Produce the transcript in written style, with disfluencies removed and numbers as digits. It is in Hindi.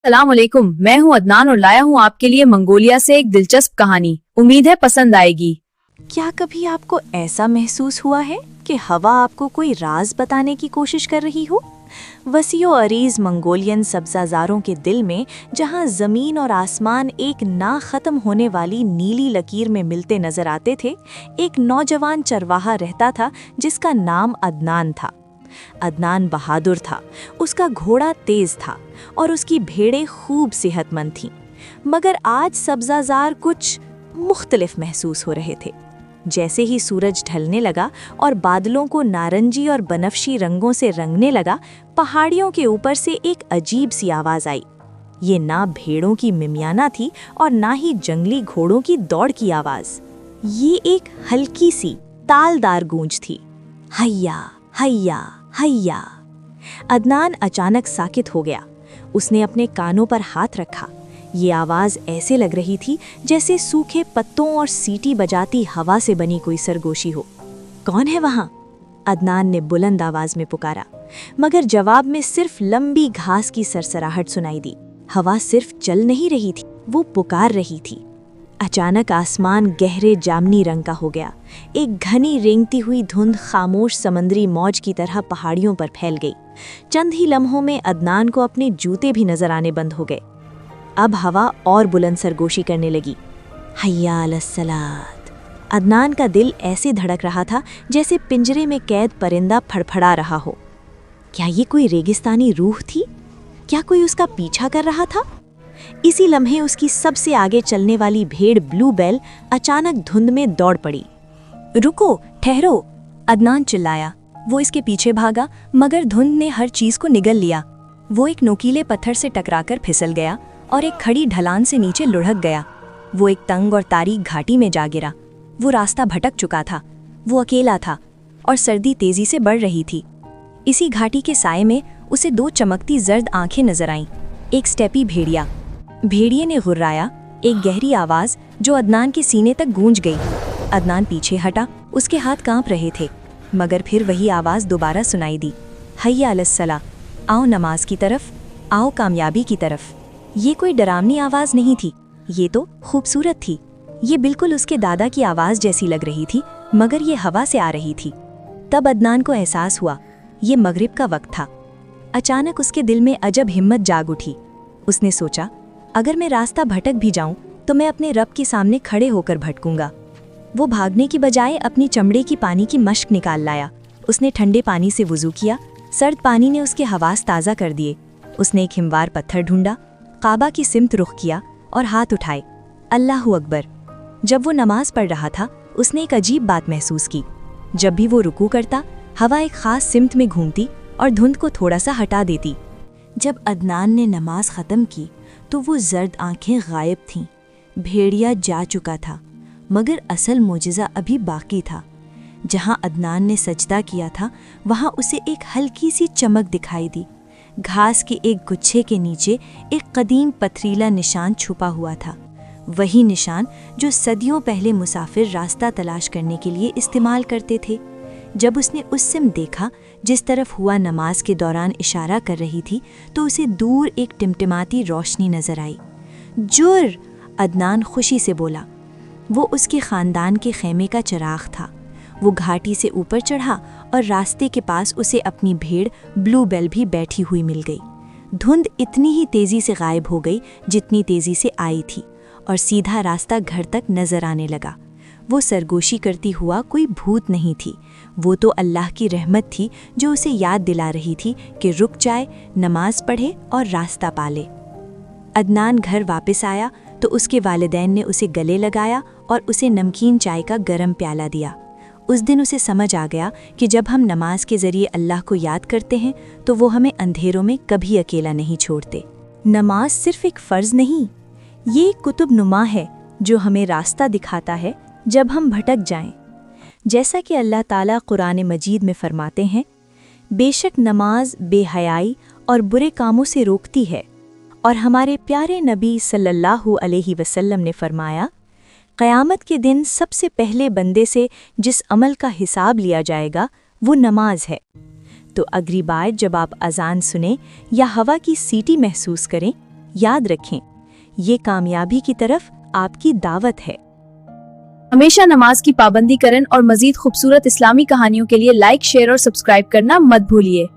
सलाम अलैकुम। मैं हूं अदनान और लाया हूं आपके लिए मंगोलिया से एक दिलचस्प कहानी। उम्मीद है पसंद आएगी। क्या कभी आपको ऐसा महसूस हुआ है कि हवा आपको कोई राज बताने की कोशिश कर रही हो? वसीओ अरीज मंगोलियन सब्जाजारों के दिल में, जहां जमीन और आसमान एक ना खत्म होने वाली नीली लकीर में मिलते नजर आते थे, एक नौजवान चरवाहा रहता था जिसका नाम अदनान था। अदनान बहादुर था, उसका घोड़ा तेज था और उसकी भेड़ें खूब सेहतमंद थीं। मगर आज सब्जाजार कुछ मुख्तलिफ महसूस हो रहे थे। जैसे ही सूरज ढलने लगा और बादलों को नारंगी और बनफशी रंगों से रंगने लगा, पहाड़ियों के ऊपर से एक अजीब सी आवाज आई। ये ना भेड़ों की मिमियाना थी और ना ही जंगली घोड़ों की दौड़ की आवाज। ये एक हल्की सी तालदार गूंज थी, हैया हैया हैया। अदनान अचानक साकित हो गया। उसने अपने कानों पर हाथ रखा। ये आवाज ऐसे लग रही थी जैसे सूखे पत्तों और सीटी बजाती हवा से बनी कोई सरगोशी हो। कौन है वहां? अदनान ने बुलंद आवाज में पुकारा, मगर जवाब में सिर्फ लंबी घास की सरसराहट सुनाई दी। हवा सिर्फ चल नहीं रही थी, वो पुकार रही थी। अचानक आसमान गहरे जामनी रंग का हो गया। एक घनी रेंगती हुई धुंध खामोश समंदरी मौज की तरह पहाड़ियों पर फैल गई। चंद ही लम्हों में अदनान को अपने जूते भी नजर आने बंद हो गए। अब हवा और बुलंद सरगोशी करने लगी, हैया अलस्सलात। अदनान का दिल ऐसे धड़क रहा था जैसे पिंजरे में कैद परिंदा फड़फड़ा रहा हो। क्या ये कोई रेगिस्तानी रूह थी? क्या कोई उसका पीछा कर रहा था? इसी लम्हे उसकी सबसे आगे चलने वाली भेड़ ब्लू बेल अचानक धुंध में दौड़ पड़ी। रुको, ठहरो! अदनान चिल्लाया। वो इसके पीछे भागा, मगर धुंध ने हर चीज को निगल लिया। वो एक नुकीले पत्थर से टकराकर फिसल गया और एक खड़ी ढलान से नीचे लुढ़क गया। वो एक तंग और तारीक घाटी में जा गिरा। वो रास्ता भटक चुका था। वो अकेला था और सर्दी तेजी से बढ़ रही थी। इसी घाटी के साए में उसे दो चमकती जर्द आंखें नजर आईं। एक स्टेपी भेड़िया। भेड़िए ने गुर्राया, एक गहरी आवाज जो अदनान के सीने तक गूंज गई। अदनान पीछे हटा, उसके हाथ कांप रहे थे, मगर फिर वही आवाज दोबारा सुनाई दी, हैया अलस्सला, आओ नमाज की तरफ, आओ कामयाबी की तरफ। ये कोई डरावनी आवाज नहीं थी, ये तो खूबसूरत थी। ये बिल्कुल उसके दादा की आवाज जैसी लग रही थी, मगर ये हवा से आ रही थी। तब अदनान को एहसास हुआ, ये मगरिब का वक्त था। अचानक उसके दिल में अजब हिम्मत जाग उठी। उसने सोचा, अगर मैं रास्ता भटक भी जाऊं तो मैं अपने रब के सामने खड़े होकर भटकूंगा। वो भागने की बजाय अपनी चमड़े की पानी की मश्क निकाल लाया। उसने ठंडे पानी से वुजू किया। सर्द पानी ने उसके हवास ताज़ा कर दिए। उसने एक हिमवार पत्थर ढूंढा, काबा की सिमत रुख किया और हाथ उठाए, अल्लाहु अकबर। जब वो नमाज पढ़ रहा था, उसने एक अजीब बात महसूस की। जब भी वो रुकू करता, हवा एक खास सिमत में घूमती और धुंध को थोड़ा सा हटा देती। जब अदनान ने नमाज ख़त्म की तो वो जर्द आंखें गायब थीं। भेड़िया जा चुका था, मगर असल मोजिज़ा अभी बाकी था। जहां अदनान ने सजदा किया था, वहां उसे एक हल्की सी चमक दिखाई दी। घास के एक गुच्छे के नीचे एक कदीम पथरीला निशान छुपा हुआ था, वही निशान जो सदियों पहले मुसाफिर रास्ता तलाश करने के लिए इस्तेमाल करते थे। जब उसने उस सिमत देखा जिस तरफ हुआ नमाज के दौरान इशारा कर रही थी, तो उसे दूर एक टिमटिमाती रोशनी नजर आई। जुर! अदनान खुशी से बोला। वो उसके खानदान के खेमे का चिराग था। वो घाटी से ऊपर चढ़ा और रास्ते के पास उसे अपनी भेड़ ब्लू बेल भी बैठी हुई मिल गई। धुंध इतनी ही तेजी से गायब हो गई जितनी तेजी से आई थी, और सीधा रास्ता घर तक नजर आने लगा। वो सरगोशी करती हुआ कोई भूत नहीं थी, वो तो अल्लाह की रहमत थी जो उसे याद दिला रही थी कि रुक जाए, नमाज पढ़े और रास्ता पाले। अदनान घर वापस आया तो उसके वालिदैन ने उसे गले लगाया और उसे नमकीन चाय का गरम प्याला दिया। उस दिन उसे समझ आ गया कि जब हम नमाज के ज़रिए अल्लाह को याद करते हैं तो वो हमें अंधेरों में कभी अकेला नहीं छोड़ते। नमाज सिर्फ एक फ़र्ज़ नहीं, ये एक कुतुब नुमा है जो हमें रास्ता दिखाता है जब हम भटक जाएं। जैसा कि अल्लाह ताला कुरान मजीद में फरमाते हैं, बेशक नमाज बेहयाई और बुरे कामों से रोकती है, और हमारे प्यारे नबी सल्लल्लाहु अलैहि वसल्लम ने फरमाया, क़यामत के दिन सबसे पहले बंदे से जिस अमल का हिसाब लिया जाएगा वो नमाज है। तो अगली बार जब आप अजान सुने या हवा की सीटी महसूस करें याद रखें, ये कामयाबी की तरफ आपकी दावत है। हमेशा नमाज की पाबंदी करें और मजीद खूबसूरत इस्लामी कहानियों के लिए लाइक, शेयर और सब्सक्राइब करना मत भूलिए।